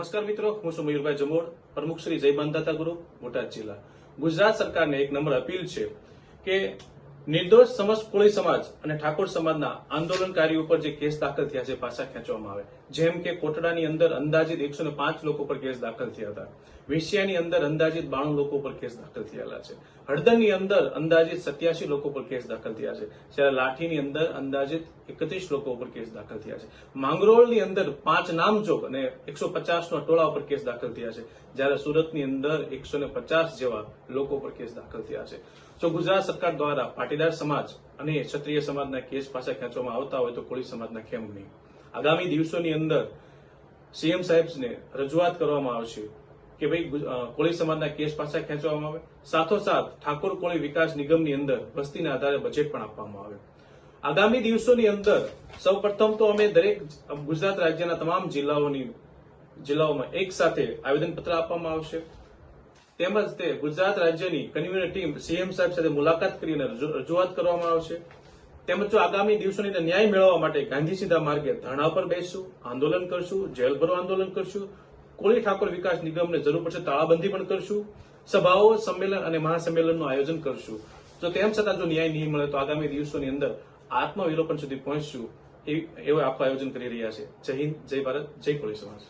નમસ્કાર મિત્રો, હું છું મયુરભાઈ જમોડ, પ્રમુખ શ્રી જય બાંધાતા ગ્રુપ, બોટાદ જિલ્લા. ગુજરાત સરકારને એક નમ્ર અપીલ છે કે નિર્દોષ સમસ્ત કોળી સમાજ અને ઠાકોર સમાજના આંદોલનકારીઓ પર જે કેસ દાખલ થયા છે પાછા ખેંચવામાં આવે. જેમ કે કોટડાની અંદર અંદાજિત 105 લોકો પર કેસ દાખલ થયા હતા, વેશ્યાની અંદર અંદાજિત 92 લોકો પર કેસ દાખલ થયેલા છે, હળદરની અંદર અંદાજિત 87 લોકો પર કેસ દાખલ થયા છે, જ્યારે લાઠીની અંદર અંદાજિત 31 લોકો પર કેસ દાખલ થયા છે, માંગરોળની અંદર 5 નામજોગ અને 150 ટોળા ઉપર કેસ દાખલ થયા છે, જ્યારે સુરતની અંદર 150 જેવા લોકો પર કેસ દાખલ થયા છે. જો ગુજરાત સરકાર દ્વારા પાટીદાર સમાજ અને ક્ષત્રિય સમાજના કેસ પાછા ખેંચવામાં આવતા હોય તો કોળી સમાજના કેમ નહીં? આગામી દિવસોની અંદર સીએમ સાહેબને રજૂઆત કરવામાં આવશે કે ભાઈ કોળી સમાજના કેસ પાછા ખેંચવામાં આવે, સાથોસાથ ઠાકોર કોળી વિકાસ નિગમની અંદર વસ્તીના આધારે બજેટ પણ આપવામાં આવે. આગામી દિવસોની અંદર સૌપ્રથમ તો અમે દરેક ગુજરાત રાજ્યના તમામ જિલ્લાઓમાં એક સાથે આવેદનપત્ર આપવામાં આવશે. તેમજ તે ગુજરાત રાજ્યની કન્વીનર ટીમ સીએમ સાહેબ સાથે મુલાકાત કરીને રજૂઆત કરવામાં આવશે. તેમજ જો આગામી દિવસોની અંદર ન્યાય મેળવવા માટે ગાંધી સીધા માર્ગે ધરણા પર બેસશું, આંદોલન કરશું, જેલ ભરો આંદોલન કરશું, કોળી ઠાકોર વિકાસ નિગમને જરૂર પડશે તાળાબંધી પણ કરશું, સભાઓ, સંમેલન અને મહાસંમેલનનું આયોજન કરશું. જો તેમ છતાં જો ન્યાય નહીં મળે તો આગામી દિવસોની અંદર આત્મવિલોપન સુધી પહોંચશું, એવું આખું આયોજન કરી રહ્યા છે. જય હિન્દ, જય ભારત, જય કોળી સમાજ.